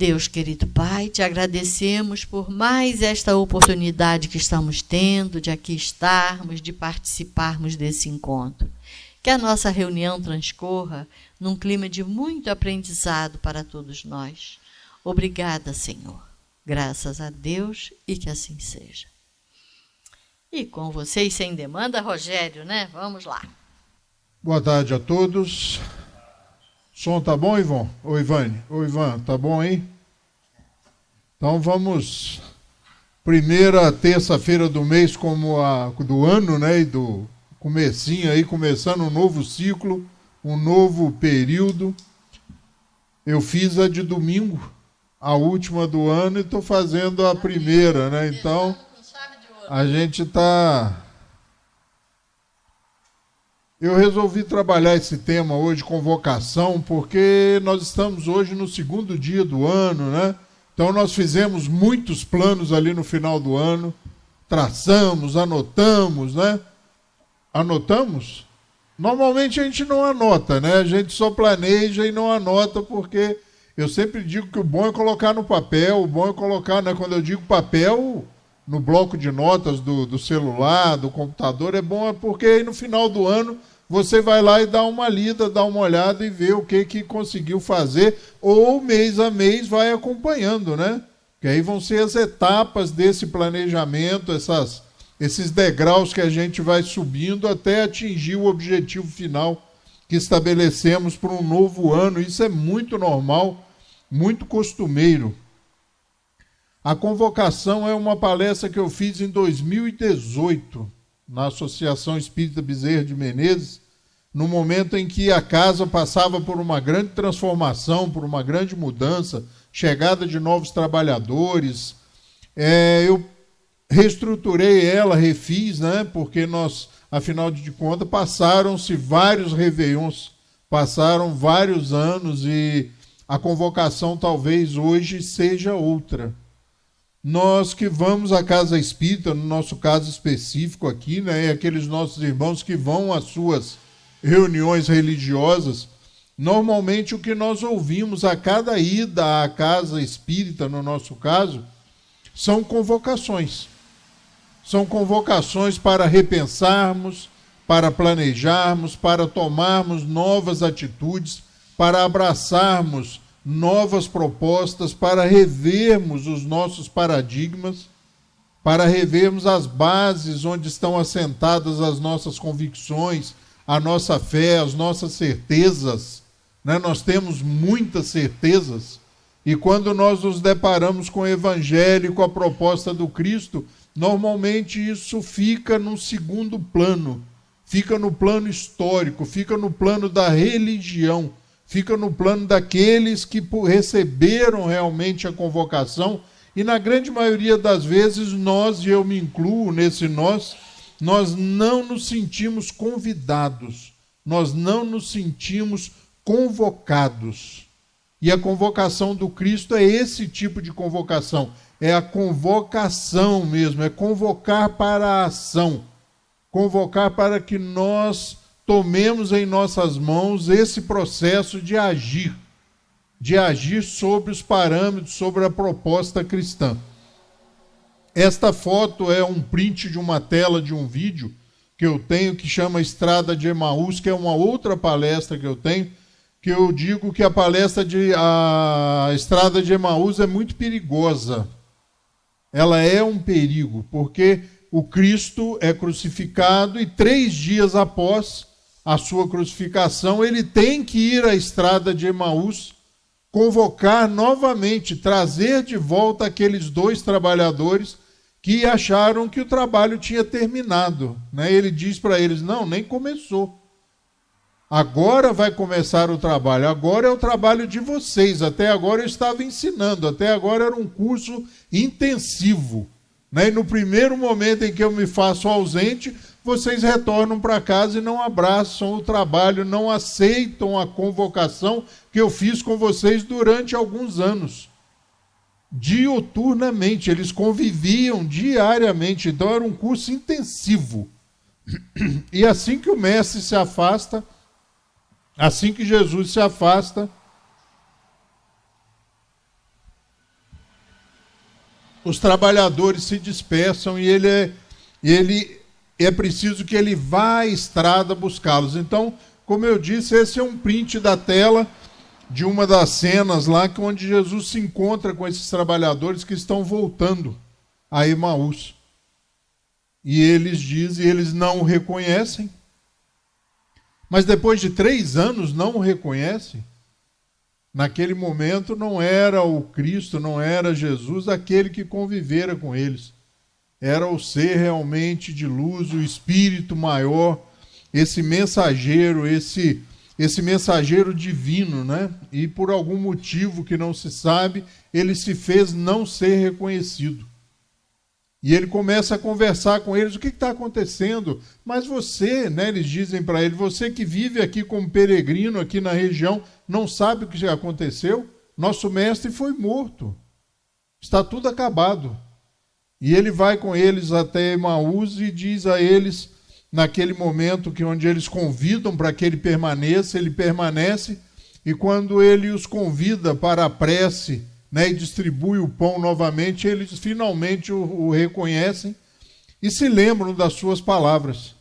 Deus, querido Pai, te agradecemos por mais esta oportunidade que estamos tendo de aqui estarmos, de participarmos desse encontro. Que a nossa reunião transcorra num clima de muito aprendizado para todos nós. Obrigada, Senhor. Graças a Deus e que assim seja. E com vocês, sem demanda, Rogério, né? Vamos lá. Boa tarde a todos. Som tá bom, Ivon? Ô, Ivane? Ô, Ivan, tá bom aí? Então vamos... Primeira terça-feira do mês como do ano, né? E do comecinho aí, começando um novo ciclo, um novo período. Eu fiz a de domingo, a última do ano, e estou fazendo a primeira, né? Então, a gente está... Eu resolvi trabalhar esse tema hoje, convocação, porque nós estamos hoje no segundo dia do ano, né? Então nós fizemos muitos planos ali no final do ano, traçamos, anotamos, né? Anotamos? Normalmente a gente não anota, né? A gente só planeja e não anota, porque eu sempre digo que o bom é colocar no papel, o bom é colocar, né? Quando eu digo papel, no bloco de notas do celular, do computador, é bom porque aí no final do ano você vai lá e dá uma lida, dá uma olhada e vê o que conseguiu fazer, ou mês a mês vai acompanhando, né? Que aí vão ser as etapas desse planejamento, esses degraus que a gente vai subindo até atingir o objetivo final que estabelecemos para um novo ano. Isso é muito normal, muito costumeiro. A convocação é uma palestra que eu fiz em 2018, na Associação Espírita Bezerra de Menezes, no momento em que a casa passava por uma grande transformação, por uma grande mudança, chegada de novos trabalhadores. Eu reestruturei ela, refiz, né? Porque nós, afinal de contas, passaram-se vários réveillons, passaram vários anos e a convocação talvez hoje seja outra. Nós que vamos à casa espírita, no nosso caso específico aqui, né, e aqueles nossos irmãos que vão às suas reuniões religiosas, normalmente o que nós ouvimos a cada ida à casa espírita, no nosso caso, são convocações. São convocações para repensarmos, para planejarmos, para tomarmos novas atitudes, para abraçarmos novas propostas, para revermos os nossos paradigmas, para revermos as bases onde estão assentadas as nossas convicções, a nossa fé, as nossas certezas, né? Nós temos muitas certezas, e quando nós nos deparamos com o Evangelho, com a proposta do Cristo, normalmente isso fica num segundo plano, fica no plano histórico, fica no plano da religião, fica no plano daqueles que receberam realmente a convocação, e na grande maioria das vezes nós, e eu me incluo nesse nós não nos sentimos convidados, nós não nos sentimos convocados. E a convocação do Cristo é esse tipo de convocação, é a convocação mesmo, é convocar para a ação, convocar para que nós tomemos em nossas mãos esse processo de agir sobre os parâmetros, sobre a proposta cristã. Esta foto é um print de uma tela de um vídeo que eu tenho, que chama Estrada de Emaús, que é uma outra palestra que eu tenho, que eu digo que a Estrada de Emaús é muito perigosa. Ela é um perigo, porque o Cristo é crucificado e 3 dias após a sua crucificação, ele tem que ir à Estrada de Emaús, convocar novamente, trazer de volta aqueles 2 trabalhadores que acharam que o trabalho tinha terminado, né? Ele diz para eles, não, nem começou. Agora vai começar o trabalho, agora é o trabalho de vocês. Até agora eu estava ensinando, até agora era um curso intensivo, né? E no primeiro momento em que eu me faço ausente, vocês retornam para casa e não abraçam o trabalho, não aceitam a convocação que eu fiz com vocês durante alguns anos. Diuturnamente, eles conviviam diariamente, então era um curso intensivo. E assim que o mestre se afasta, assim que Jesus se afasta, os trabalhadores se dispersam e ele é preciso que ele vá à estrada buscá-los. Então, como eu disse, esse é um print da tela de uma das cenas lá onde Jesus se encontra com esses trabalhadores que estão voltando a Emaús. E eles dizem, eles não o reconhecem. Mas depois de 3 anos não o reconhecem. Naquele momento não era o Cristo, não era Jesus, aquele que convivera com eles. Era o ser realmente de luz, o Espírito maior, esse mensageiro, esse mensageiro divino, né? E por algum motivo que não se sabe, ele se fez não ser reconhecido. E ele começa a conversar com eles, o que está acontecendo? Mas você, né, eles dizem para ele, você que vive aqui como peregrino, aqui na região, não sabe o que já aconteceu? Nosso mestre foi morto. Está tudo acabado. E ele vai com eles até Emaús e diz a eles, naquele momento onde eles convidam para que ele permanece, e quando ele os convida para a prece, né, e distribui o pão novamente, eles finalmente o reconhecem e se lembram das suas palavras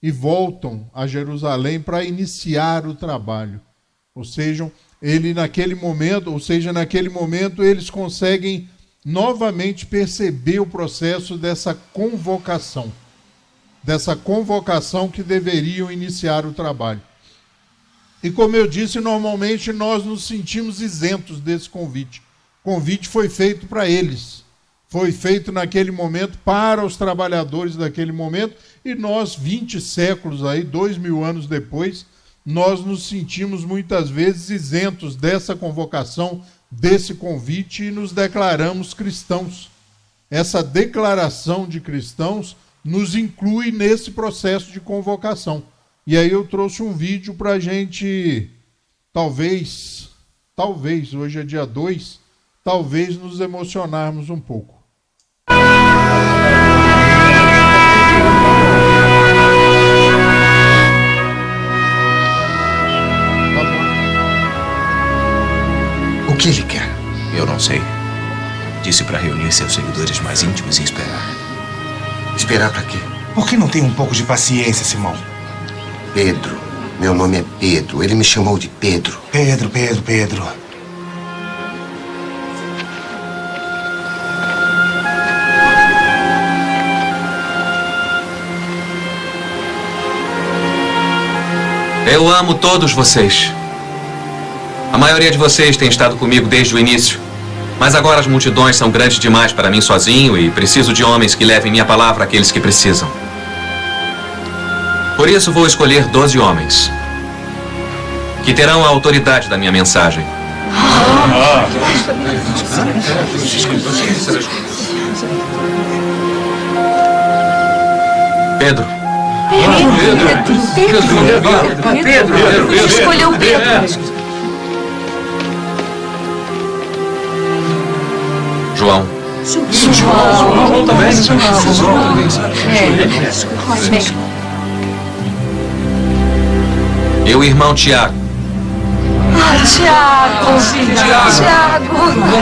e voltam a Jerusalém para iniciar o trabalho. Ou seja, naquele momento eles conseguem novamente perceber o processo dessa convocação que deveriam iniciar o trabalho. E como eu disse, normalmente nós nos sentimos isentos desse convite. O convite foi feito para eles, foi feito naquele momento para os trabalhadores daquele momento, e nós, 20 séculos, 2000 anos depois, nós nos sentimos muitas vezes isentos dessa convocação, desse convite, e nos declaramos cristãos. Essa declaração de cristãos nos inclui nesse processo de convocação. E aí eu trouxe um vídeo para a gente, talvez, hoje é dia 2, talvez nos emocionarmos um pouco. O que ele quer? Eu não sei. Disse para reunir seus seguidores mais íntimos e esperar. Esperar para quê? Por que não tem um pouco de paciência, Simão? Pedro. Meu nome é Pedro. Ele me chamou de Pedro. Pedro. Eu amo todos vocês. A maioria de vocês tem estado comigo desde o início. Mas agora as multidões são grandes demais para mim sozinho e preciso de homens que levem minha palavra àqueles que precisam. Por isso vou escolher 12 homens que terão a autoridade da minha mensagem. Pedro. Pedro. Escolheu Pedro. João. João também. E o irmão Tiago.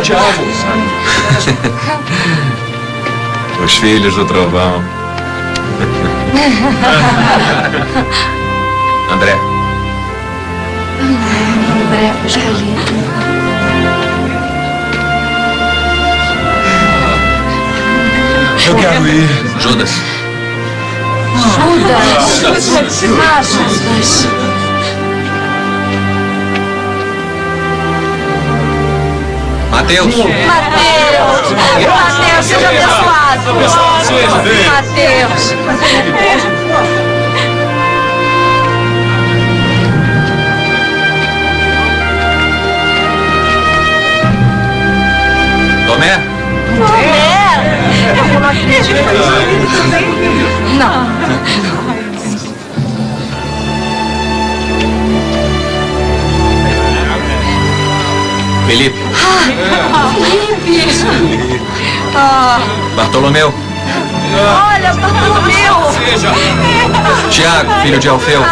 Tiago. Os filhos do trovão. André. André foi escolhido. Eu quero ir. Judas. Judas. Mateus. Mateus, seja abençoado. Mateus. Tomé. Eu não acredito. Não. Felipe. Felipe. Bartolomeu. Olha, Bartolomeu. Tiago, filho de Alfeu.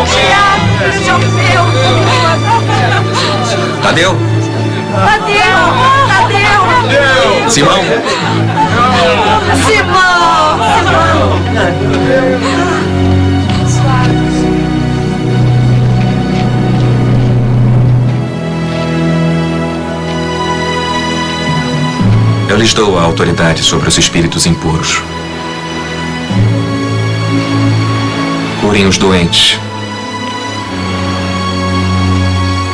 Tiago, filho de Alfeu. Tadeu. Tadeu. Simão! Eu lhes dou a autoridade sobre os espíritos impuros. Curem os doentes.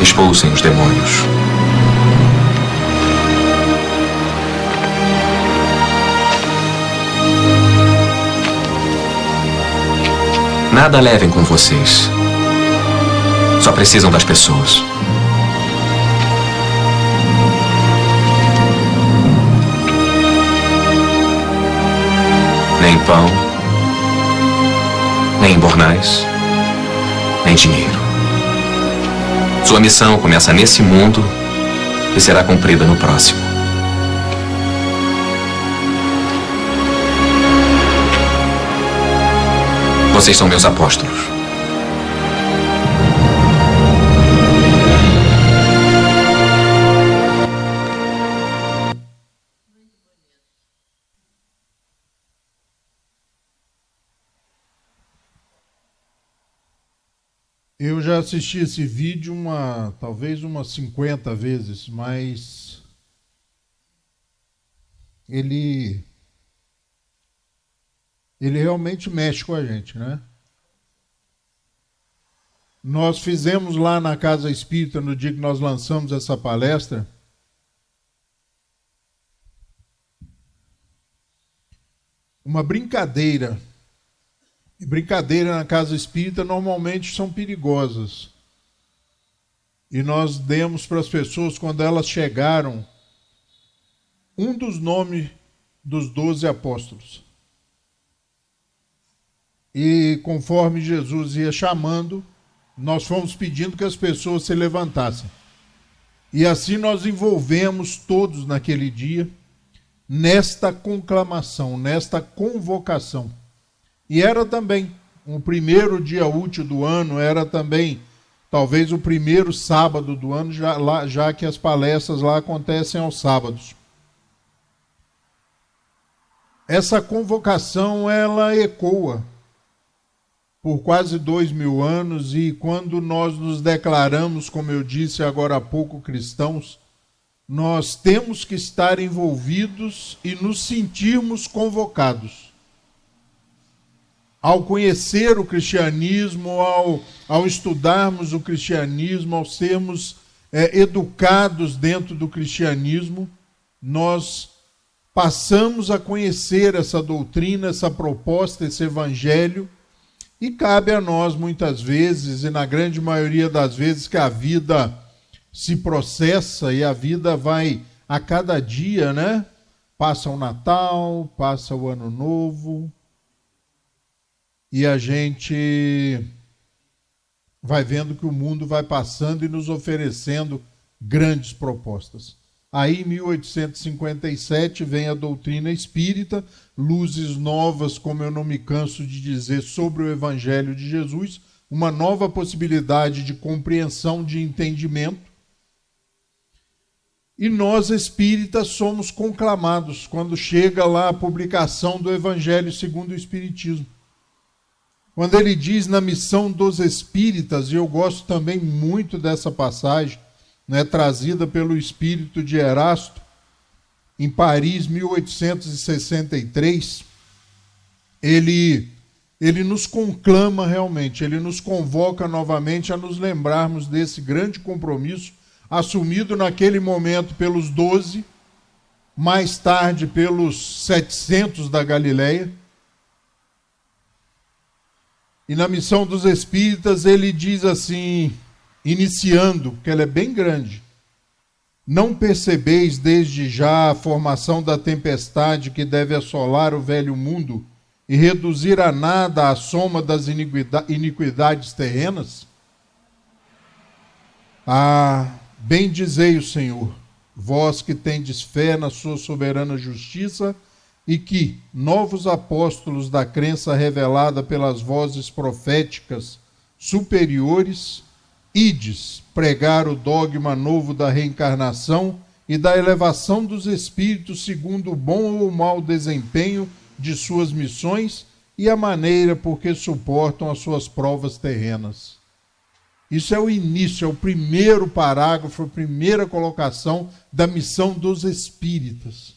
Expulsem os demônios. Nada levem com vocês. Só precisam das pessoas. Nem pão, nem bornais, nem dinheiro. Sua missão começa nesse mundo e será cumprida no próximo. Vocês são meus apóstolos. Eu já assisti esse vídeo talvez umas 50 vezes, mas ele realmente mexe com a gente, né? Nós fizemos lá na Casa Espírita, no dia que nós lançamos essa palestra, uma brincadeira. E brincadeira na Casa Espírita normalmente são perigosas. E nós demos para as pessoas, quando elas chegaram, um dos nomes dos 12 apóstolos. E conforme Jesus ia chamando, nós fomos pedindo que as pessoas se levantassem. E assim nós envolvemos todos naquele dia nesta conclamação, nesta convocação. E era também o primeiro dia útil do ano, era também talvez o primeiro sábado do ano, já que as palestras lá acontecem aos sábados. Essa convocação, ela ecoa por quase 2000 anos, e quando nós nos declaramos, como eu disse agora há pouco, cristãos, nós temos que estar envolvidos e nos sentirmos convocados. Ao conhecer o cristianismo, ao estudarmos o cristianismo, ao sermos educados dentro do cristianismo, nós passamos a conhecer essa doutrina, essa proposta, esse evangelho, e cabe a nós muitas vezes, e na grande maioria das vezes, que a vida se processa e a vida vai a cada dia, né? Passa o Natal, passa o Ano Novo, e a gente vai vendo que o mundo vai passando e nos oferecendo grandes propostas. Aí, em 1857, vem a doutrina espírita, luzes novas, como eu não me canso de dizer, sobre o Evangelho de Jesus, uma nova possibilidade de compreensão, de entendimento. E nós, espíritas, somos conclamados quando chega lá a publicação do Evangelho segundo o Espiritismo. Quando ele diz na missão dos espíritas, e eu gosto também muito dessa passagem, né, trazida pelo espírito de Erasto, em Paris, 1863, ele nos conclama realmente, ele nos convoca novamente a nos lembrarmos desse grande compromisso, assumido naquele momento pelos 12, mais tarde pelos 700 da Galileia. E na missão dos espíritas ele diz assim, iniciando, porque ela é bem grande: não percebeis desde já a formação da tempestade que deve assolar o velho mundo e reduzir a nada a soma das iniquidades terrenas? Bem dizei o Senhor, vós que tendes fé na sua soberana justiça, e que, novos apóstolos da crença revelada pelas vozes proféticas superiores, ides pregar o dogma novo da reencarnação e da elevação dos espíritos segundo o bom ou mau desempenho de suas missões e a maneira por que suportam as suas provas terrenas. Isso é o início, é o primeiro parágrafo, a primeira colocação da missão dos espíritas.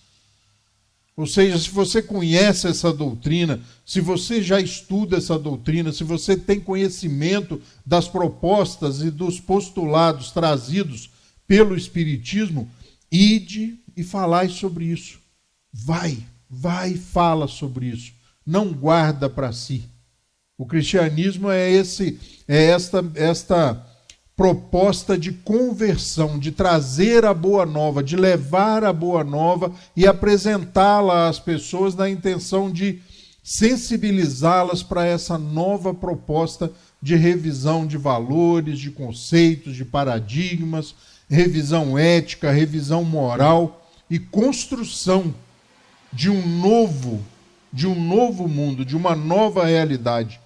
Ou seja, se você conhece essa doutrina, se você já estuda essa doutrina, se você tem conhecimento das propostas e dos postulados trazidos pelo Espiritismo, ide e falai sobre isso. Vai e fala sobre isso. Não guarda para si. O cristianismo é esta proposta de conversão, de trazer a boa nova, de levar a boa nova e apresentá-la às pessoas na intenção de sensibilizá-las para essa nova proposta de revisão de valores, de conceitos, de paradigmas, revisão ética, revisão moral e construção de um novo mundo, de uma nova realidade.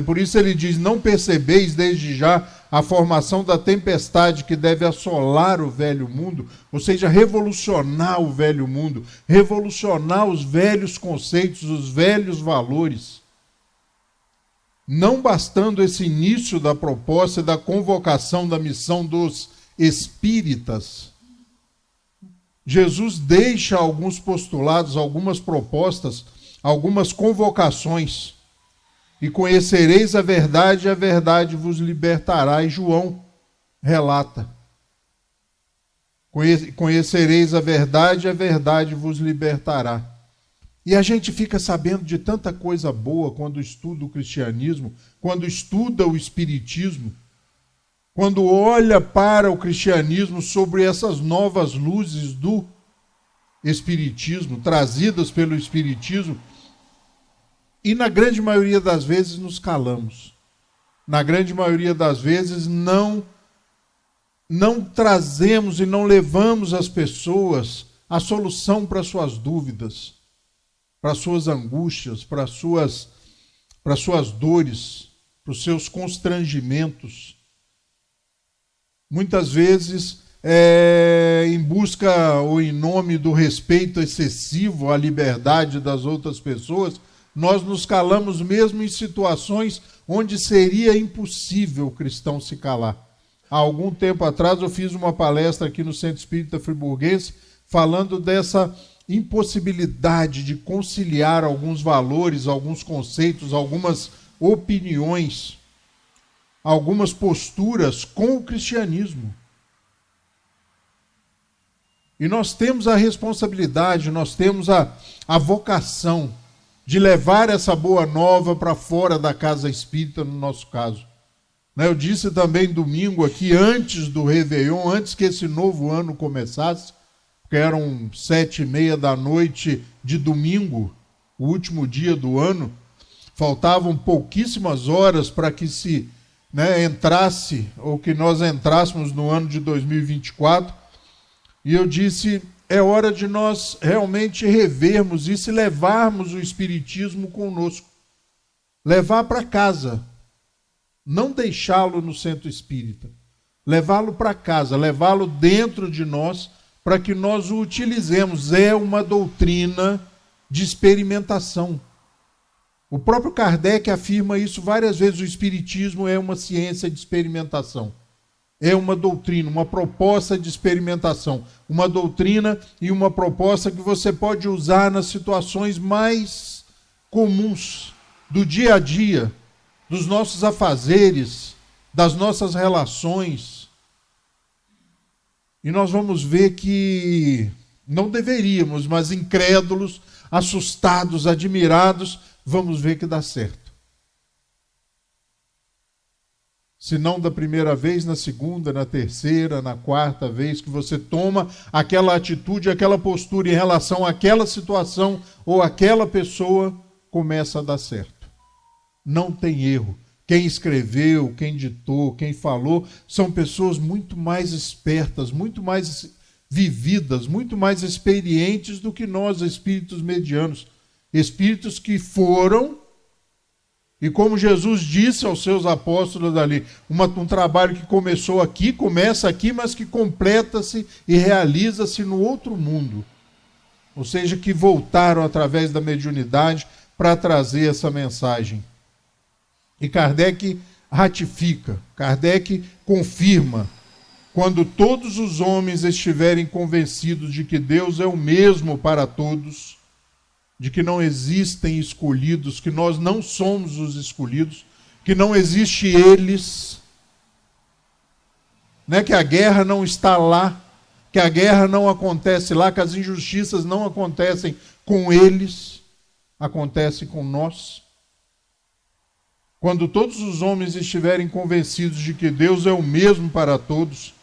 Por isso ele diz: não percebeis desde já a formação da tempestade que deve assolar o velho mundo, ou seja, revolucionar o velho mundo, revolucionar os velhos conceitos, os velhos valores. Não bastando esse início da proposta e da convocação da missão dos espíritas, Jesus deixa alguns postulados, algumas propostas, algumas convocações. E conhecereis a verdade vos libertará. E João relata. Conhecereis a verdade vos libertará. E a gente fica sabendo de tanta coisa boa quando estuda o cristianismo, quando estuda o espiritismo, quando olha para o cristianismo sobre essas novas luzes do espiritismo, trazidas pelo espiritismo. E na grande maioria das vezes nos calamos. Na grande maioria das vezes não trazemos e não levamos às pessoas a solução para suas dúvidas, para suas angústias, para suas dores, para os seus constrangimentos. Muitas vezes, em busca ou em nome do respeito excessivo à liberdade das outras pessoas, nós nos calamos mesmo em situações onde seria impossível o cristão se calar. Há algum tempo atrás eu fiz uma palestra aqui no Centro Espírita Friburguense falando dessa impossibilidade de conciliar alguns valores, alguns conceitos, algumas opiniões, algumas posturas com o cristianismo. E nós temos a responsabilidade, nós temos a vocação de levar essa boa nova para fora da casa espírita, no nosso caso. Eu disse também domingo aqui, antes do Réveillon, antes que esse novo ano começasse, porque eram 7h30 de domingo, o último dia do ano, faltavam pouquíssimas horas para que se entrasse, ou que nós entrássemos no ano de 2024, e eu disse: é hora de nós realmente revermos isso e levarmos o espiritismo conosco. Levar para casa. Não deixá-lo no centro espírita. Levá-lo para casa, levá-lo dentro de nós para que nós o utilizemos. É uma doutrina de experimentação. O próprio Kardec afirma isso várias vezes. O espiritismo é uma ciência de experimentação. É uma doutrina, uma proposta de experimentação. Uma doutrina e uma proposta que você pode usar nas situações mais comuns do dia a dia, dos nossos afazeres, das nossas relações. E nós vamos ver que não deveríamos, mas incrédulos, assustados, admirados, vamos ver que dá certo. Se não da primeira vez, na segunda, na terceira, na quarta vez que você toma aquela atitude, aquela postura em relação àquela situação ou àquela pessoa, começa a dar certo. Não tem erro. Quem escreveu, quem ditou, quem falou, são pessoas muito mais espertas, muito mais vividas, muito mais experientes do que nós, espíritos medianos. Espíritos que foram E como Jesus disse aos seus apóstolos ali, um trabalho que começou aqui, começa aqui, mas que completa-se e realiza-se no outro mundo. Ou seja, que voltaram através da mediunidade para trazer essa mensagem. E Kardec ratifica, Kardec confirma: quando todos os homens estiverem convencidos de que Deus é o mesmo para todos, de que não existem escolhidos, que nós não somos os escolhidos, que não existe eles, né? Que a guerra não está lá, que a guerra não acontece lá, que as injustiças não acontecem com eles, acontecem com nós. Quando todos os homens estiverem convencidos de que Deus é o mesmo para todos,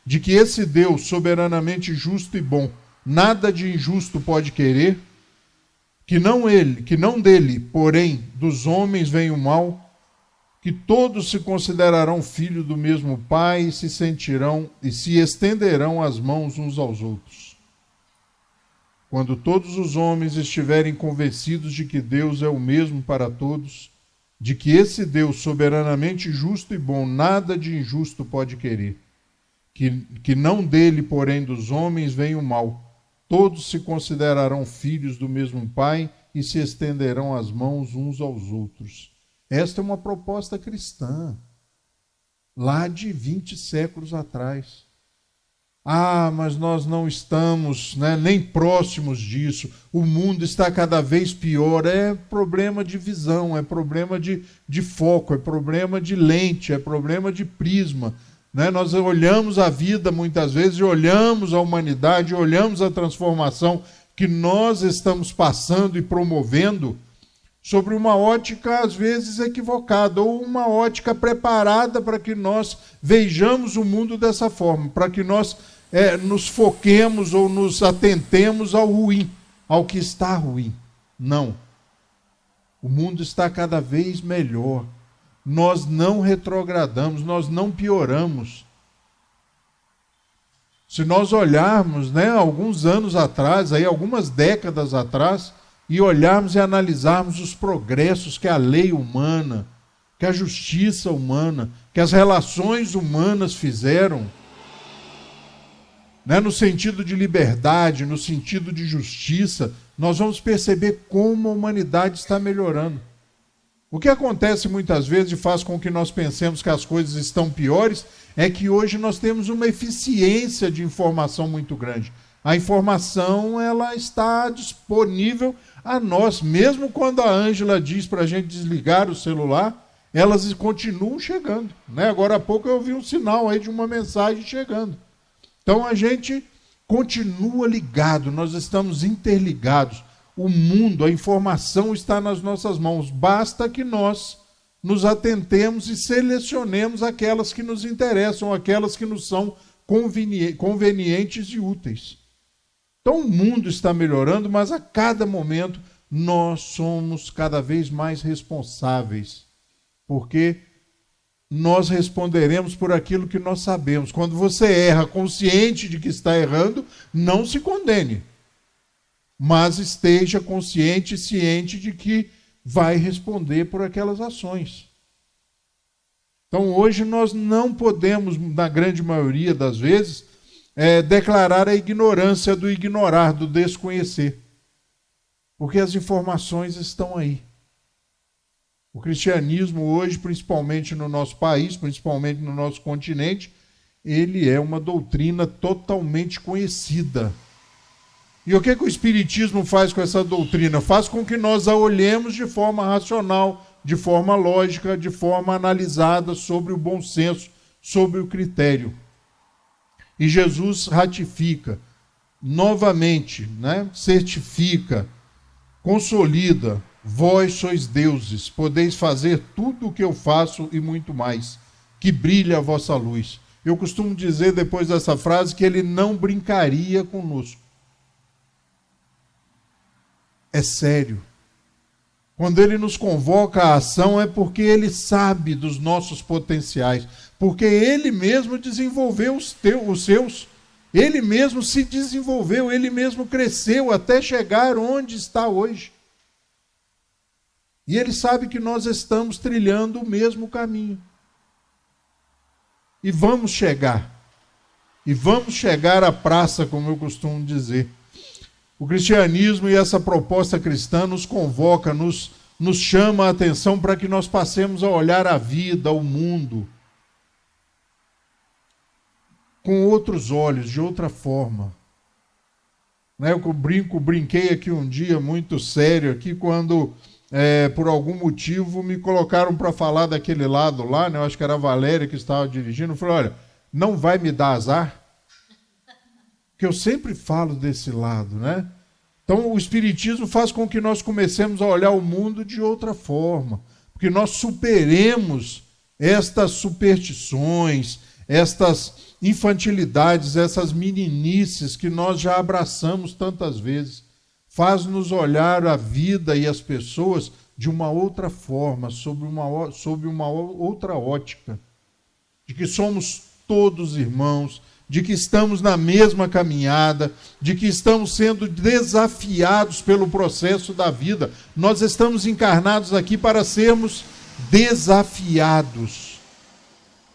de que esse Deus soberanamente justo e bom, nada de injusto pode querer, que não dele, porém, dos homens vem o mal, que todos se considerarão filhos do mesmo Pai e se sentirão e se estenderão as mãos uns aos outros. Quando todos os homens estiverem convencidos de que Deus é o mesmo para todos, de que esse Deus soberanamente justo e bom, nada de injusto pode querer, que não dele, porém, dos homens vem o mal, todos se considerarão filhos do mesmo Pai e se estenderão as mãos uns aos outros. Esta é uma proposta cristã, lá de 20 séculos atrás. Ah, mas nós não estamos, nem próximos disso. O mundo está cada vez pior. É problema de visão, é problema de foco, é problema de lente, é problema de prisma. Nós olhamos a vida muitas vezes, olhamos a humanidade, olhamos a transformação que nós estamos passando e promovendo sobre uma ótica às vezes equivocada, ou uma ótica preparada para que nós vejamos o mundo dessa forma, para que nós nos foquemos ou nos atentemos ao ruim, ao que está ruim. Não. O mundo está cada vez melhor. Nós não retrogradamos, nós não pioramos. Se nós olharmos, alguns anos atrás, algumas décadas atrás, e olharmos e analisarmos os progressos que a lei humana, que a justiça humana, que as relações humanas fizeram, no sentido de liberdade, no sentido de justiça, nós vamos perceber como a humanidade está melhorando. O que acontece muitas vezes e faz com que nós pensemos que as coisas estão piores é que hoje nós temos uma eficiência de informação muito grande. A informação ela está disponível a nós, mesmo quando a Ângela diz para a gente desligar o celular, elas continuam chegando. Agora há pouco eu ouvi um sinal aí de uma mensagem chegando. Então a gente continua ligado, nós estamos interligados. O mundo, a informação está nas nossas mãos. Basta que nós nos atentemos e selecionemos aquelas que nos interessam, aquelas que nos são convenientes e úteis. Então o mundo está melhorando, mas a cada momento nós somos cada vez mais responsáveis, porque nós responderemos por aquilo que nós sabemos. Quando você erra consciente de que está errando, não se condene, mas esteja consciente e ciente de que vai responder por aquelas ações. Então hoje nós não podemos, na grande maioria das vezes, declarar a ignorância do ignorar, do desconhecer, porque as informações estão aí. O cristianismo hoje, principalmente no nosso país, principalmente no nosso continente, ele é uma doutrina totalmente conhecida. E o que o Espiritismo faz com essa doutrina? Faz com que nós a olhemos de forma racional, de forma lógica, de forma analisada, sobre o bom senso, sobre o critério. E Jesus ratifica, novamente, certifica, consolida: vós sois deuses, podeis fazer tudo o que eu faço e muito mais, que brilhe a vossa luz. Eu costumo dizer, depois dessa frase, que ele não brincaria conosco. É sério. Quando ele nos convoca à ação é porque ele sabe dos nossos potenciais, porque ele mesmo desenvolveu os seus, ele mesmo se desenvolveu, ele mesmo cresceu até chegar onde está hoje. E ele sabe que nós estamos trilhando o mesmo caminho. E vamos chegar. E vamos chegar à praça, como eu costumo dizer. O cristianismo e essa proposta cristã nos convoca, nos chama a atenção para que nós passemos a olhar a vida, o mundo, com outros olhos, de outra forma. Eu brinquei aqui um dia muito sério, aqui, quando, por algum motivo, me colocaram para falar daquele lado lá, eu acho que era a Valéria que estava dirigindo, eu falei, olha, não vai me dar azar? Porque eu sempre falo desse lado, né? Então, o Espiritismo faz com que nós comecemos a olhar o mundo de outra forma, porque nós superemos estas superstições, estas infantilidades, essas meninices que nós já abraçamos tantas vezes. Faz-nos olhar a vida e as pessoas de uma outra forma, sob uma outra ótica, de que somos todos irmãos, de que estamos na mesma caminhada, de que estamos sendo desafiados pelo processo da vida. Nós estamos encarnados aqui para sermos desafiados,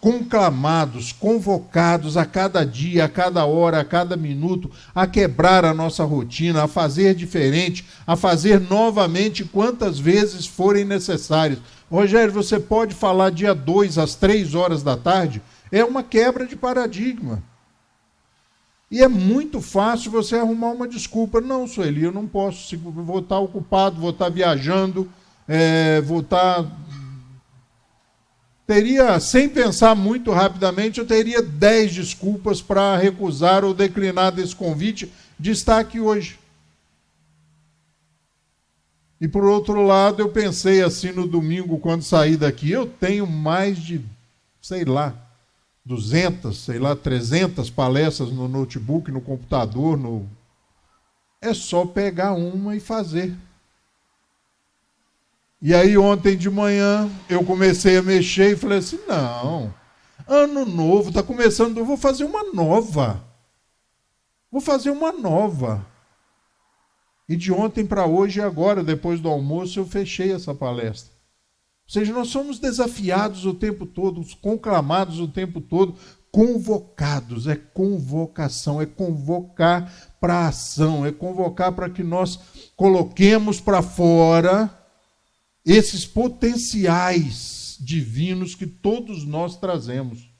conclamados, convocados a cada dia, a cada hora, a cada minuto, a quebrar a nossa rotina, a fazer diferente, a fazer novamente quantas vezes forem necessárias. Rogério, você pode falar dia 2 às 3 horas da tarde? É uma quebra de paradigma. E é muito fácil você arrumar uma desculpa. Não, Sueli, eu não posso, vou estar ocupado, vou estar viajando, vou estar... sem pensar muito rapidamente, eu teria 10 desculpas para recusar ou declinar desse convite de estar aqui hoje. E, por outro lado, eu pensei assim no domingo, quando saí daqui, eu tenho mais de, 200, 300 palestras no notebook, no computador, é só pegar uma e fazer. E aí ontem de manhã eu comecei a mexer e falei assim, não, ano novo, está começando, eu vou fazer uma nova. E de ontem para hoje e agora, depois do almoço, eu fechei essa palestra. Ou seja, nós somos desafiados o tempo todo, conclamados o tempo todo, convocados. É convocação, é convocar para a ação, é convocar para que nós coloquemos para fora esses potenciais divinos que todos nós trazemos.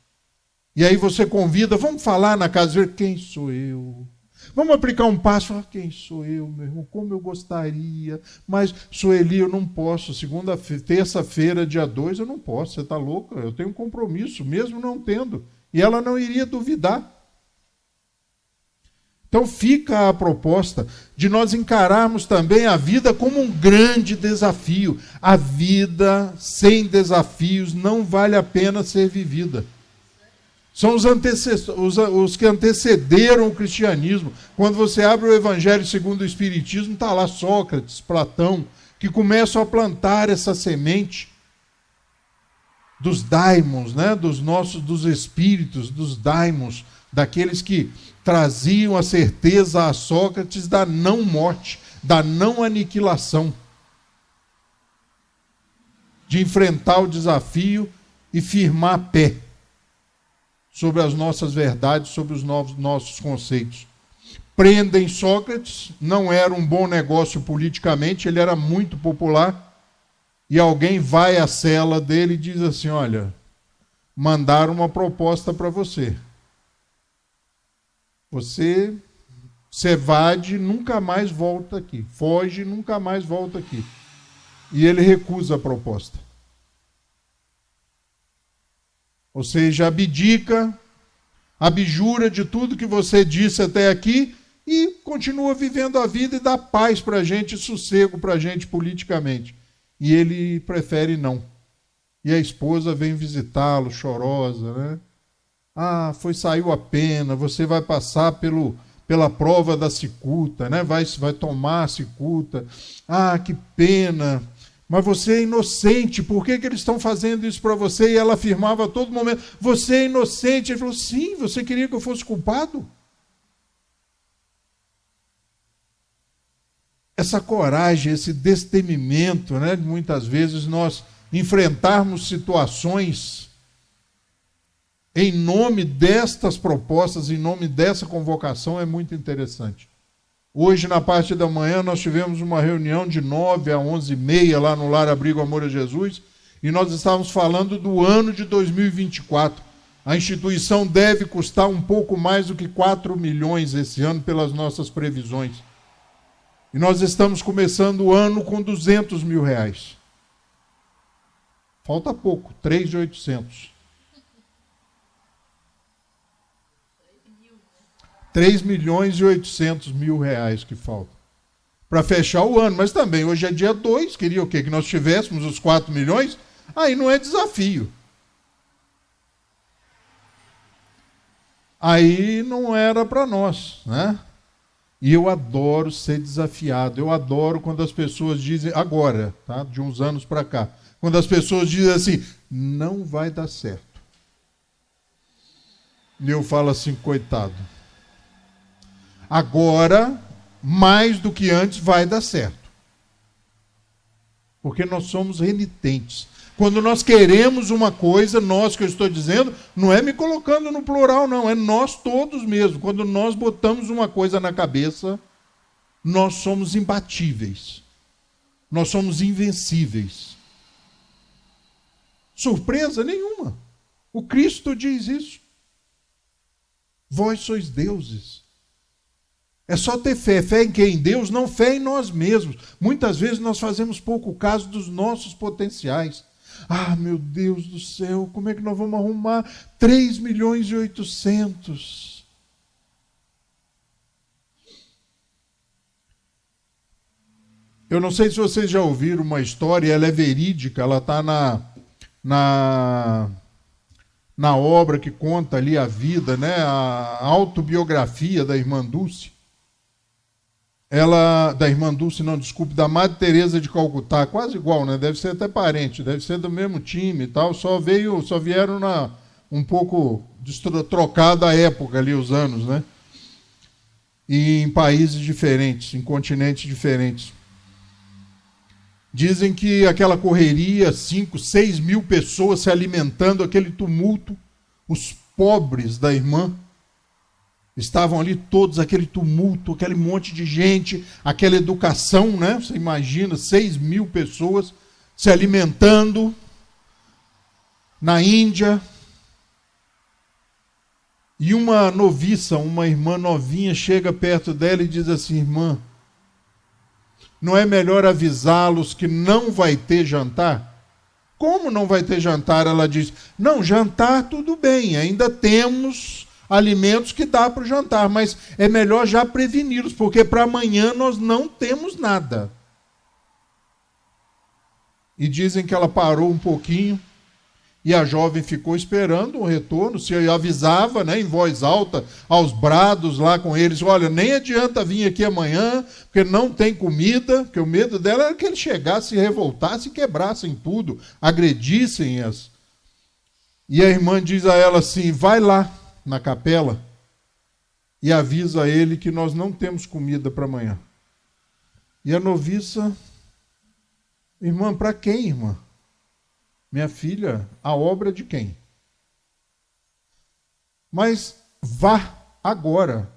E aí você convida, vamos falar na casa verde, quem sou eu? Vamos aplicar um passo, falar, quem sou eu, meu irmão? Como eu gostaria, mas Sueli, eu não posso, terça-feira, dia 2, eu não posso, você está louca? Eu tenho um compromisso, mesmo não tendo. E ela não iria duvidar. Então fica a proposta de nós encararmos também a vida como um grande desafio. A vida sem desafios não vale a pena ser vivida. São os que antecederam o cristianismo. Quando você abre o Evangelho segundo o Espiritismo, está lá Sócrates, Platão, que começam a plantar essa semente dos daimons, né? dos espíritos, dos daimons, daqueles que traziam a certeza a Sócrates da não morte, da não aniquilação, de enfrentar o desafio e firmar pé sobre as nossas verdades, sobre os nossos conceitos. Prendem Sócrates, não era um bom negócio politicamente, ele era muito popular, e alguém vai à cela dele e diz assim, olha, mandaram uma proposta para você. Você se evade, nunca mais volta aqui. Foge, nunca mais volta aqui. E ele recusa a proposta. Ou seja, abdica, abjura de tudo que você disse até aqui e continua vivendo a vida e dá paz para a gente, sossego para a gente politicamente. E ele prefere não. E a esposa vem visitá-lo, chorosa, né? Saiu a pena, você vai passar pela prova da cicuta, né? Vai tomar a cicuta. Que pena. Mas você é inocente, por que eles estão fazendo isso para você? E ela afirmava a todo momento, você é inocente. Ele falou, sim, você queria que eu fosse culpado? essa coragem, esse destemimento, né, de muitas vezes nós enfrentarmos situações em nome destas propostas, em nome dessa convocação, é muito interessante. Hoje, na parte da manhã, nós tivemos uma reunião de 9 a 11h30 lá no Lar Abrigo Amor a Jesus, e nós estávamos falando do ano de 2024. A instituição deve custar um pouco mais do que 4 milhões esse ano, pelas nossas previsões. E nós estamos começando o ano com 200 mil reais. Falta pouco, 3.800. 3.800.000 reais que falta para fechar o ano. Mas também, hoje é dia 2, queria o quê? Que nós tivéssemos os 4 milhões? Aí não é desafio. Aí não era para nós, né? E eu adoro ser desafiado. Eu adoro quando as pessoas dizem, agora, tá? De uns anos para cá, quando as pessoas dizem assim, não vai dar certo. E eu falo assim, coitado. Agora, mais do que antes, vai dar certo. Porque nós somos renitentes. Quando nós queremos uma coisa, nós que eu estou dizendo, não é me colocando no plural, não, é nós todos mesmo. Quando nós botamos uma coisa na cabeça, nós somos imbatíveis. Nós somos invencíveis. Surpresa nenhuma. O Cristo diz isso. Vós sois deuses. É só ter fé. Fé em quem? Em Deus, não fé em nós mesmos. Muitas vezes nós fazemos pouco caso dos nossos potenciais. Ah, meu Deus do céu, como é que nós vamos arrumar 3.800.000? Eu não sei se vocês já ouviram uma história, ela é verídica, ela está na obra que conta ali a vida, né, a autobiografia da irmã Dulce. Da Madre Teresa de Calcutá, quase igual, né? Deve ser até parente, deve ser do mesmo time e tal, só vieram um pouco trocada a época ali, os anos, né? E em países diferentes, em continentes diferentes. Dizem que aquela correria, 5, 6 mil pessoas se alimentando, aquele tumulto, os pobres da irmã estavam ali todos, aquele tumulto, aquele monte de gente, aquela educação, né? Você imagina, 6 mil pessoas se alimentando na Índia. E uma noviça, uma irmã novinha, chega perto dela e diz assim, irmã, não é melhor avisá-los que não vai ter jantar? Como não vai ter jantar? Ela diz, não, jantar tudo bem, ainda temos alimentos que dá para o jantar, mas é melhor já preveni-los, porque para amanhã nós não temos nada. E dizem que ela parou um pouquinho e a jovem ficou esperando o retorno, se avisava, né, em voz alta, aos brados lá com eles, olha, nem adianta vir aqui amanhã, porque não tem comida, porque o medo dela era que eles chegassem, revoltassem, quebrassem tudo, agredissem-as. E a irmã diz a ela assim, vai lá na capela e avisa a ele que nós não temos comida para amanhã. E a noviça, irmã, para quem, irmã? Minha filha, a obra de quem? Mas vá agora.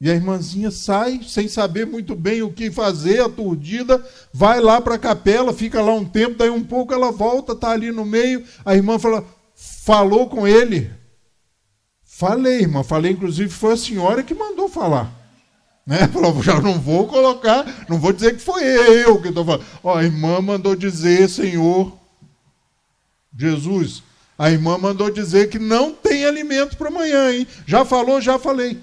E a irmãzinha sai, sem saber muito bem o que fazer, aturdida, vai lá para a capela, fica lá um tempo, daí um pouco ela volta, está ali no meio, a irmã fala, falou com ele? Falei, irmã, falei, inclusive foi a senhora que mandou falar. Né? Falou, já não vou colocar, não vou dizer que foi eu que estou falando. Ó, a irmã mandou dizer, Senhor Jesus, a irmã mandou dizer que não tem alimento para amanhã, hein? Já falou, já falei.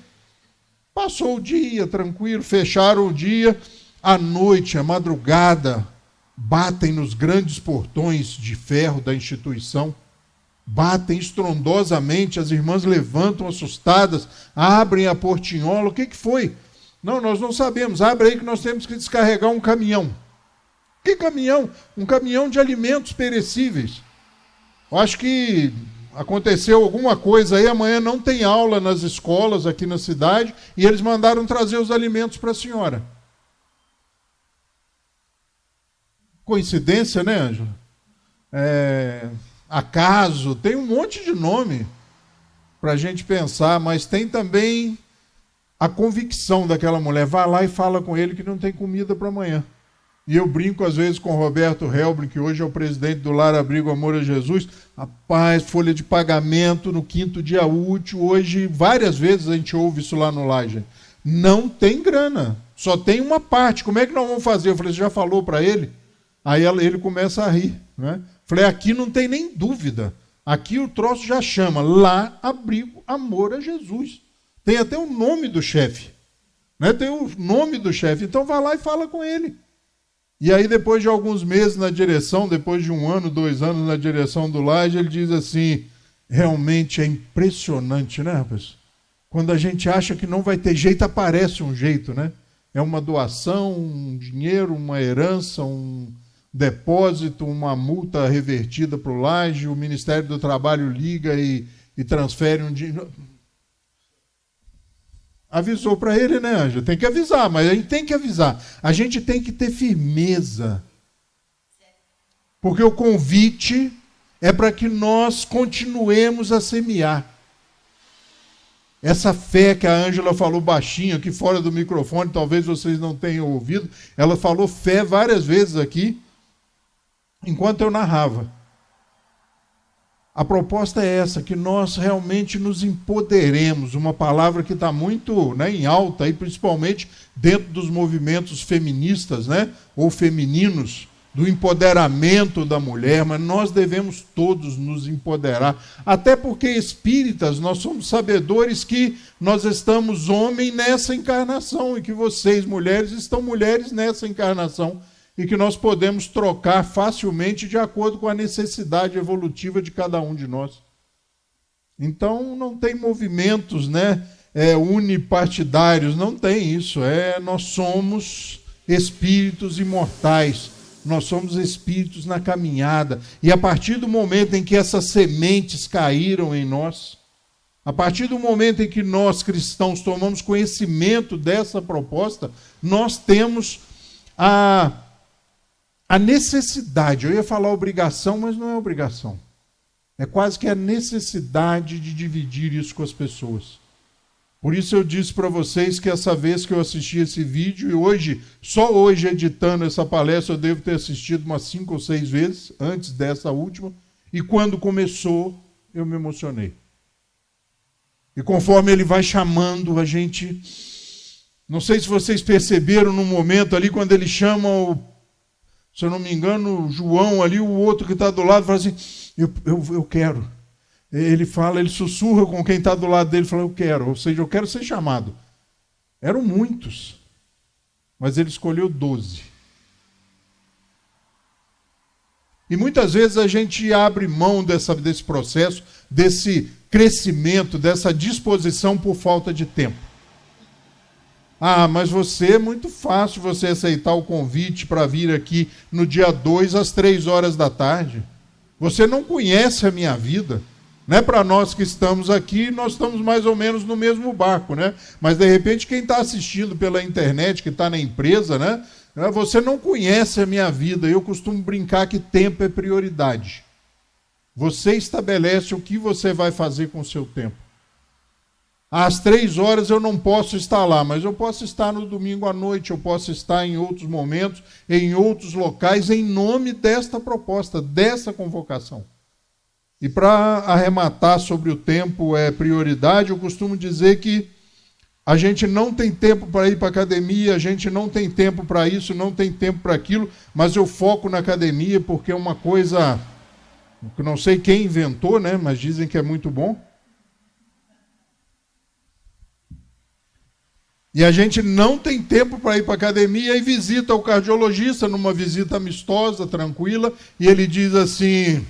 Passou o dia, tranquilo, fecharam o dia, à noite, à madrugada, batem nos grandes portões de ferro da instituição, batem estrondosamente, as irmãs levantam assustadas, abrem a portinhola, o que foi? Não, nós não sabemos, abre aí que nós temos que descarregar um caminhão. Que caminhão? Um caminhão de alimentos perecíveis. Eu acho que aconteceu alguma coisa aí, amanhã não tem aula nas escolas aqui na cidade, e eles mandaram trazer os alimentos para a senhora. Coincidência, né, Ângela? Acaso, tem um monte de nome para a gente pensar, mas tem também a convicção daquela mulher. Vai lá e fala com ele que não tem comida para amanhã. E eu brinco às vezes com o Roberto Helbrin, que hoje é o presidente do Lar Abrigo Amor a Jesus. Rapaz, folha de pagamento no 5º dia útil. Hoje, várias vezes a gente ouve isso lá no Laje. Não tem grana, só tem uma parte. Como é que nós vamos fazer? Eu falei, você já falou para ele? Aí ele começa a rir, né? Falei, aqui não tem nem dúvida. Aqui o troço já chama Lar Abrigo Amor a Jesus. Tem até o nome do chefe, né? Tem o nome do chefe. Então vai lá e fala com ele. E aí depois de alguns meses na direção, depois de 1 ano, 2 anos na direção do Laje, ele diz assim, realmente é impressionante, né, rapaz? Quando a gente acha que não vai ter jeito, aparece um jeito, né? É uma doação, um dinheiro, uma herança, um depósito, uma multa revertida para o Laje, o Ministério do Trabalho liga e transfere um dinheiro. Avisou para ele, né, Ângela? Tem que avisar, mas a gente tem que avisar. A gente tem que ter firmeza. Porque o convite é para que nós continuemos a semear. Essa fé que a Ângela falou baixinho aqui fora do microfone, talvez vocês não tenham ouvido, ela falou fé várias vezes aqui, enquanto eu narrava. A proposta é essa, que nós realmente nos empoderemos, uma palavra que está muito, né, em alta, aí, principalmente dentro dos movimentos feministas, né, ou femininos, do empoderamento da mulher, mas nós devemos todos nos empoderar, até porque espíritas, nós somos sabedores que nós estamos homem nessa encarnação, e que vocês, mulheres, estão mulheres nessa encarnação, e que nós podemos trocar facilmente de acordo com a necessidade evolutiva de cada um de nós. Então, não tem movimentos, né, unipartidários, não tem isso. Nós somos espíritos imortais, nós somos espíritos na caminhada. E a partir do momento em que essas sementes caíram em nós, a partir do momento em que nós, cristãos, tomamos conhecimento dessa proposta, nós temos a necessidade, eu ia falar obrigação, mas não é obrigação. É quase que a necessidade de dividir isso com as pessoas. Por isso eu disse para vocês que essa vez que eu assisti esse vídeo, e hoje, só hoje editando essa palestra, eu devo ter assistido umas 5 ou 6 vezes, antes dessa última, e quando começou, eu me emocionei. E conforme ele vai chamando a gente, não sei se vocês perceberam no momento ali, quando ele chama se eu não me engano, o João ali, o outro que está do lado, fala assim, eu quero. Ele fala, ele sussurra com quem está do lado dele, fala, eu quero, ou seja, eu quero ser chamado. Eram muitos, mas ele escolheu 12. E muitas vezes a gente abre mão desse processo, desse crescimento, dessa disposição por falta de tempo. Ah, mas é muito fácil você aceitar o convite para vir aqui no dia 2 às 3 horas da tarde. Você não conhece a minha vida. Né? Para nós que estamos aqui, nós estamos mais ou menos no mesmo barco, né? Mas de repente quem está assistindo pela internet, que está na empresa, né? Você não conhece a minha vida. Eu costumo brincar que tempo é prioridade. Você estabelece o que você vai fazer com o seu tempo. Às 3 horas eu não posso estar lá, mas eu posso estar no domingo à noite, eu posso estar em outros momentos, em outros locais, em nome desta proposta, dessa convocação. E para arrematar sobre o tempo é prioridade, eu costumo dizer que a gente não tem tempo para ir para a academia, a gente não tem tempo para isso, não tem tempo para aquilo, mas eu foco na academia porque é uma coisa que não sei quem inventou, né? Mas dizem que é muito bom. E a gente não tem tempo para ir para a academia e visita o cardiologista numa visita amistosa, tranquila, e ele diz assim,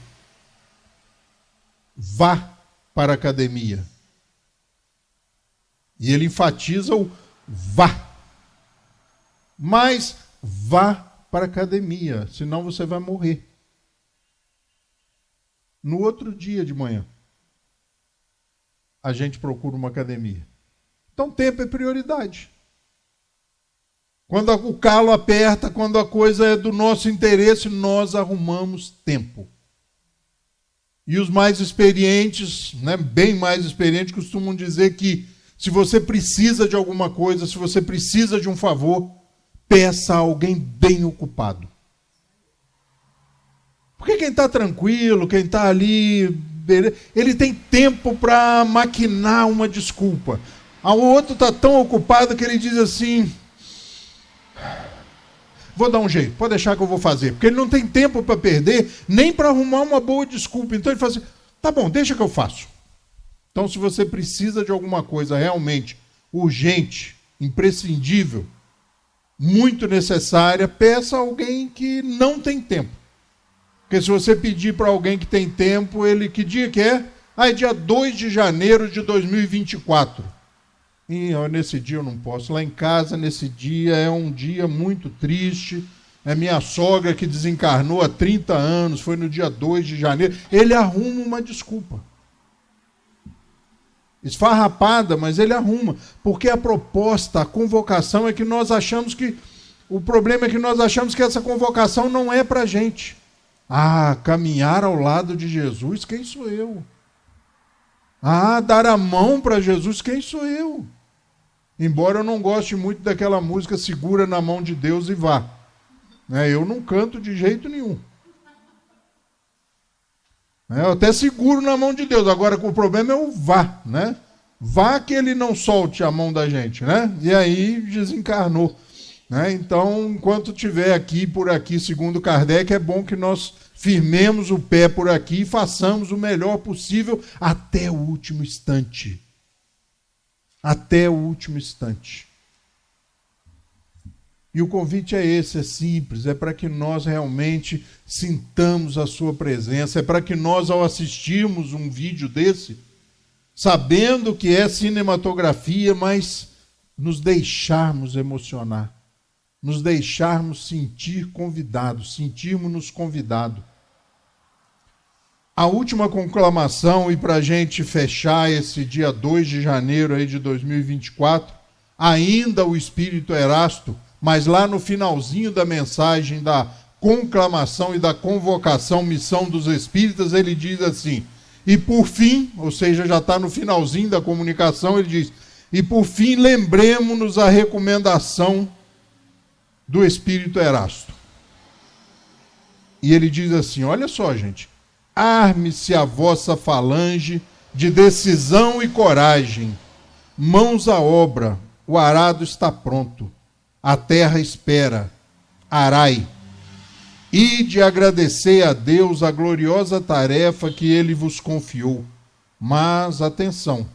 vá para a academia. E ele enfatiza o vá. Mas vá para a academia, senão você vai morrer. No outro dia de manhã, a gente procura uma academia. Então, tempo é prioridade. Quando o calo aperta, quando a coisa é do nosso interesse, nós arrumamos tempo. E os mais experientes, né, bem mais experientes, costumam dizer que se você precisa de alguma coisa, se você precisa de um favor, peça a alguém bem ocupado. Porque quem está tranquilo, quem está ali, ele tem tempo para maquinar uma desculpa. O outro está tão ocupado que ele diz assim: vou dar um jeito, pode deixar que eu vou fazer. Porque ele não tem tempo para perder, nem para arrumar uma boa desculpa. Então ele fala assim: tá bom, deixa que eu faço. Então, se você precisa de alguma coisa realmente urgente, imprescindível, muito necessária, peça a alguém que não tem tempo. Porque se você pedir para alguém que tem tempo, ele, que dia que é? É dia 2 de janeiro de 2024. E nesse dia eu não posso. Lá em casa, nesse dia, é um dia muito triste. É minha sogra que desencarnou há 30 anos, foi no dia 2 de janeiro. Ele arruma uma desculpa. Esfarrapada, mas ele arruma. Porque a proposta, a convocação é que nós achamos que... O problema é que nós achamos que essa convocação não é para a gente. Caminhar ao lado de Jesus, quem sou eu? Dar a mão para Jesus, quem sou eu? Embora eu não goste muito daquela música Segura na Mão de Deus e Vá. Eu não canto de jeito nenhum. Eu até seguro na mão de Deus. Agora o problema é o vá, né? Vá que ele não solte a mão da gente, né? E aí desencarnou. Então, enquanto estiver aqui, por aqui, segundo Kardec, é bom que nós firmemos o pé por aqui e façamos o melhor possível até o último instante. Até o último instante. E o convite é esse, é simples, é para que nós realmente sintamos a sua presença, é para que nós, ao assistirmos um vídeo desse, sabendo que é cinematografia, mas nos deixarmos emocionar, nos deixarmos sentir convidados, sentirmos-nos convidados. A última conclamação, e para a gente fechar esse dia 2 de janeiro aí de 2024, ainda o Espírito Erasto, mas lá no finalzinho da mensagem da conclamação e da convocação Missão dos Espíritas, ele diz assim, e por fim, ou seja, já está no finalzinho da comunicação, ele diz, e por fim lembremos-nos a recomendação do Espírito Erasto. E ele diz assim, olha só, gente, arme-se a vossa falange de decisão e coragem, mãos à obra, o arado está pronto, a terra espera, arai, ide agradecer a Deus a gloriosa tarefa que ele vos confiou. Mas, atenção,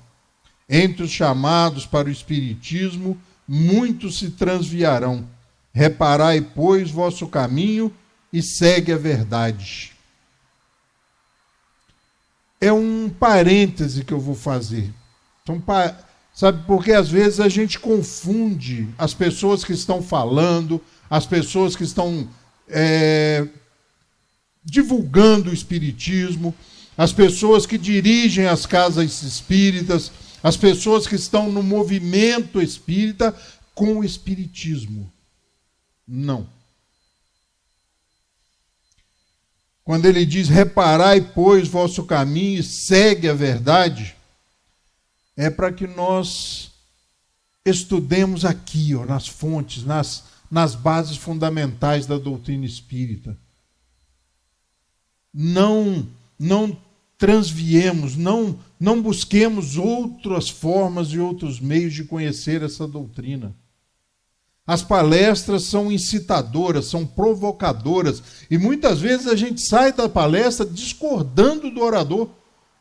entre os chamados para o Espiritismo, muitos se transviarão. Reparai, pois, vosso caminho e segue a verdade. É um parêntese que eu vou fazer. Sabe, porque às vezes a gente confunde as pessoas que estão falando, as pessoas que estão divulgando o Espiritismo, as pessoas que dirigem as casas espíritas, as pessoas que estão no movimento espírita com o Espiritismo. Não. Quando ele diz, reparai, pois, vosso caminho e segue a verdade, é para que nós estudemos aqui, nas fontes, nas bases fundamentais da doutrina espírita. Não transviemos, não busquemos outras formas e outros meios de conhecer essa doutrina. As palestras são incitadoras, são provocadoras, e muitas vezes a gente sai da palestra discordando do orador.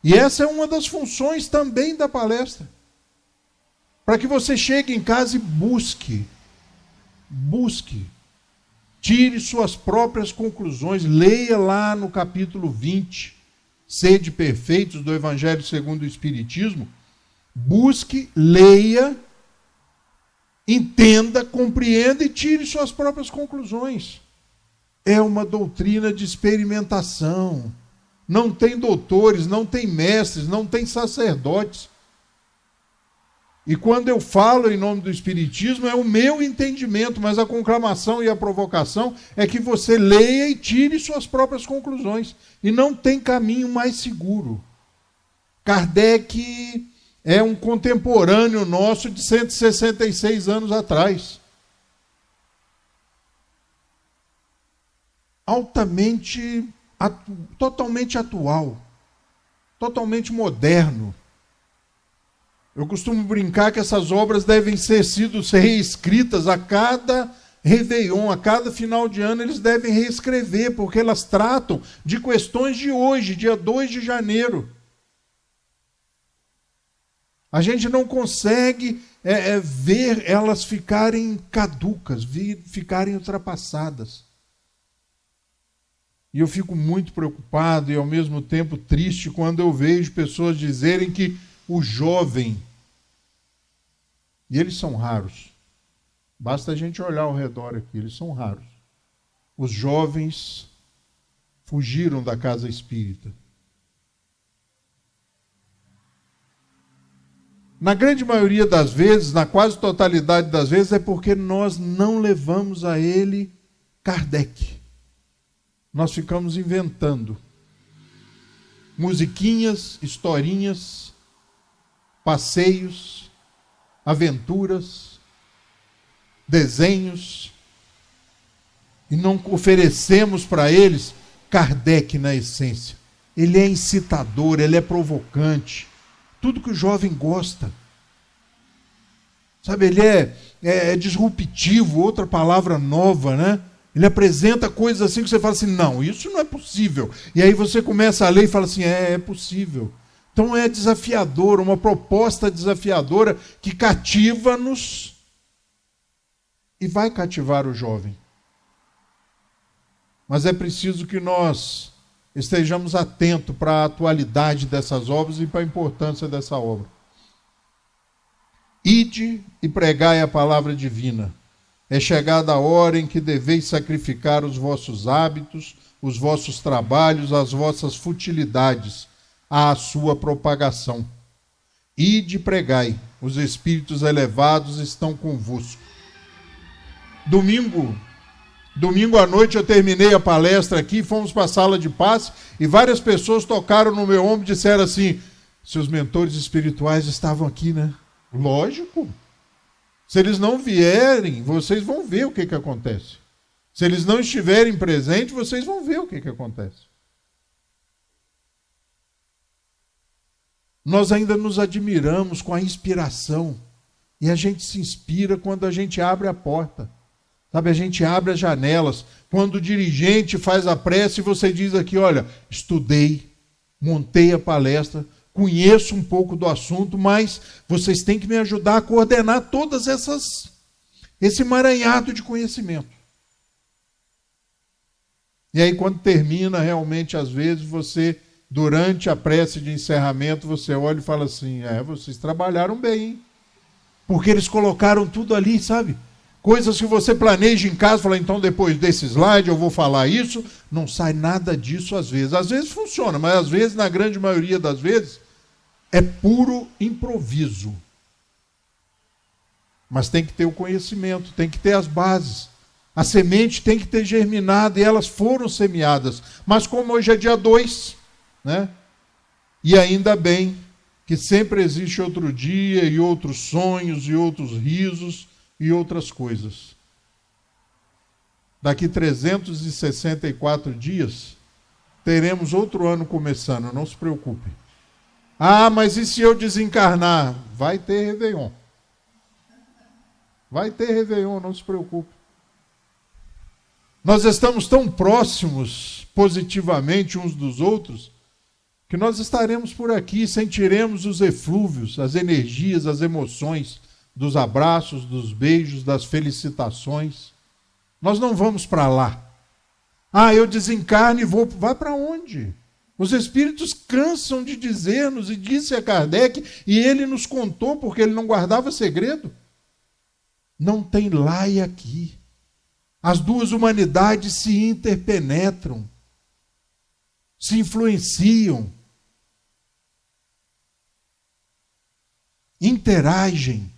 E essa é uma das funções também da palestra. Para que você chegue em casa e busque, tire suas próprias conclusões, leia lá no capítulo 20, Sede Perfeitos, do Evangelho segundo o Espiritismo, busque, leia, entenda, compreenda e tire suas próprias conclusões. É uma doutrina de experimentação. Não tem doutores, não tem mestres, não tem sacerdotes. E quando eu falo em nome do Espiritismo, é o meu entendimento, mas a conclamação e a provocação é que você leia e tire suas próprias conclusões. E não tem caminho mais seguro. Kardec é um contemporâneo nosso de 166 anos atrás. Totalmente atual. Totalmente moderno. Eu costumo brincar que essas obras devem ser reescritas a cada Réveillon, a cada final de ano, eles devem reescrever, porque elas tratam de questões de hoje, dia 2 de janeiro. A gente não consegue ver elas ficarem caducas, ficarem ultrapassadas. E eu fico muito preocupado e ao mesmo tempo triste quando eu vejo pessoas dizerem que o jovem, e eles são raros, basta a gente olhar ao redor aqui, eles são raros. Os jovens fugiram da casa espírita. Na grande maioria das vezes, na quase totalidade das vezes, é porque nós não levamos a ele Kardec. Nós ficamos inventando musiquinhas, historinhas, passeios, aventuras, desenhos, e não oferecemos para eles Kardec na essência. Ele é incitador, ele é provocante, tudo que o jovem gosta. Sabe, ele é disruptivo, outra palavra nova, né? Ele apresenta coisas assim que você fala assim, não, isso não é possível. E aí você começa a ler e fala assim, é possível. Então é desafiador, uma proposta desafiadora que cativa-nos e vai cativar o jovem. Mas é preciso que nós estejamos atentos para a atualidade dessas obras e para a importância dessa obra. Ide e pregai a palavra divina. É chegada a hora em que deveis sacrificar os vossos hábitos, os vossos trabalhos, as vossas futilidades, à sua propagação. Ide e pregai, os espíritos elevados estão convosco. Domingo à noite eu terminei a palestra aqui, fomos para a sala de passe e várias pessoas tocaram no meu ombro e disseram assim, seus mentores espirituais estavam aqui, né? Lógico. Se eles não vierem, vocês vão ver o que acontece. Se eles não estiverem presentes, vocês vão ver o que acontece. Nós ainda nos admiramos com a inspiração. E a gente se inspira quando a gente abre a porta. Sabe, a gente abre as janelas. Quando o dirigente faz a prece, você diz aqui, olha, estudei, montei a palestra, conheço um pouco do assunto, mas vocês têm que me ajudar a coordenar todas esse emaranhado de conhecimento. E aí, quando termina, realmente, às vezes, você, durante a prece de encerramento, você olha e fala assim, vocês trabalharam bem, hein? Porque eles colocaram tudo ali, sabe? Coisas que você planeja em casa, fala, então depois desse slide eu vou falar isso, não sai nada disso às vezes. Às vezes funciona, mas às vezes, na grande maioria das vezes, é puro improviso. Mas tem que ter o conhecimento, tem que ter as bases. A semente tem que ter germinado e elas foram semeadas. Mas como hoje é dia 2, né? E ainda bem que sempre existe outro dia e outros sonhos e outros risos e outras coisas. Daqui 364 dias, teremos outro ano começando, não se preocupe. Ah, mas e se eu desencarnar? Vai ter Réveillon. Vai ter Réveillon, não se preocupe. Nós estamos tão próximos, positivamente, uns dos outros, que nós estaremos por aqui, sentiremos os eflúvios, as energias, as emoções, dos abraços, dos beijos, das felicitações. Nós não vamos para lá. Ah, eu desencarno e vou. Vai para onde? Os espíritos cansam de dizer-nos, e disse a Kardec, e ele nos contou, porque ele não guardava segredo. Não tem lá e aqui. As duas humanidades se interpenetram, se influenciam. interagem.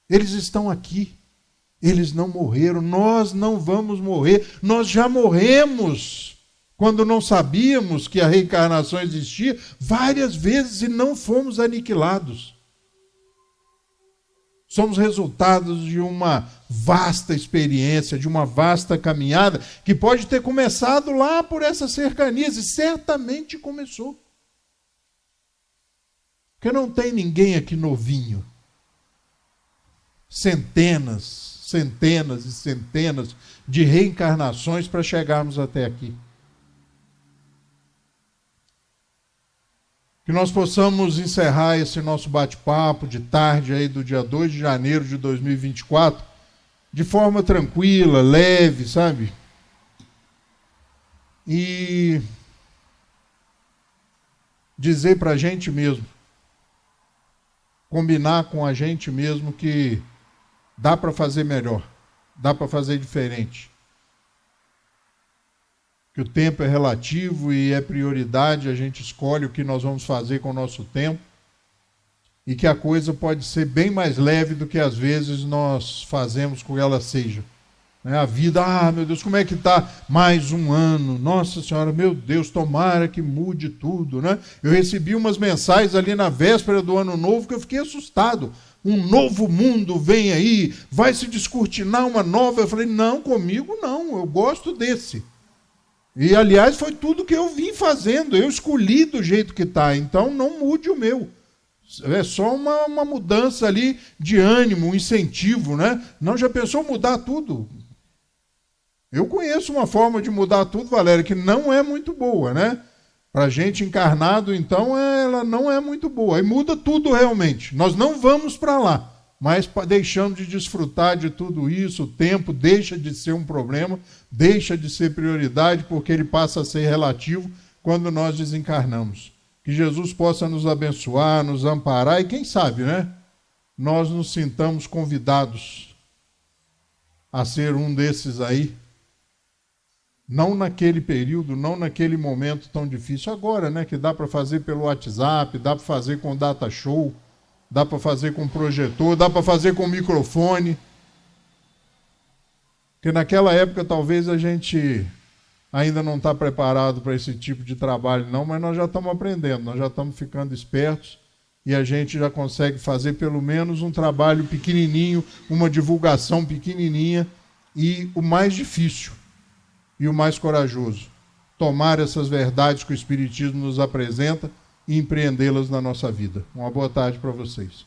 Eles estão aqui. Eles não morreram. Nós não vamos morrer. Nós já morremos quando não sabíamos que a reencarnação existia várias vezes e não fomos aniquilados. Somos resultados de uma vasta experiência, de uma vasta caminhada, que pode ter começado lá por essas cercanias, e certamente começou. Porque não tem ninguém aqui novinho. Centenas e centenas de reencarnações para chegarmos até aqui. Que nós possamos encerrar esse nosso bate-papo de tarde aí do dia 2 de janeiro de 2024 de forma tranquila, leve, sabe? E dizer para a gente mesmo, combinar com a gente mesmo que dá para fazer melhor, dá para fazer diferente. Que o tempo é relativo e é prioridade, a gente escolhe o que nós vamos fazer com o nosso tempo, e que a coisa pode ser bem mais leve do que às vezes nós fazemos com que ela seja. A vida, meu Deus, como é que está mais um ano? Nossa Senhora, meu Deus, tomara que mude tudo, né? Eu recebi umas mensagens ali na véspera do ano novo que eu fiquei assustado. Um novo mundo vem aí, vai se descortinar uma nova. Eu falei, não, comigo não, eu gosto desse. E, aliás, foi tudo que eu vim fazendo. Eu escolhi do jeito que está. Então, não mude o meu. É só uma mudança ali de ânimo, um incentivo, né? Não, já pensou mudar tudo? Eu conheço uma forma de mudar tudo, Valéria, que não é muito boa, né? Para gente encarnado, então, ela não é muito boa. Aí muda tudo realmente. Nós não vamos para lá. Mas deixamos de desfrutar de tudo isso, o tempo deixa de ser um problema, deixa de ser prioridade, porque ele passa a ser relativo quando nós desencarnamos. Que Jesus possa nos abençoar, nos amparar e quem sabe, né? Nós nos sintamos convidados a ser um desses aí. Não naquele período, não naquele momento tão difícil. Agora, né? Que dá para fazer pelo WhatsApp, dá para fazer com data show, dá para fazer com projetor, dá para fazer com microfone. Porque naquela época talvez a gente ainda não está preparado para esse tipo de trabalho não, mas nós já estamos aprendendo, nós já estamos ficando espertos e a gente já consegue fazer pelo menos um trabalho pequenininho, uma divulgação pequenininha, e o mais difícil e o mais corajoso, tomar essas verdades que o Espiritismo nos apresenta e empreendê-las na nossa vida. Uma boa tarde para vocês.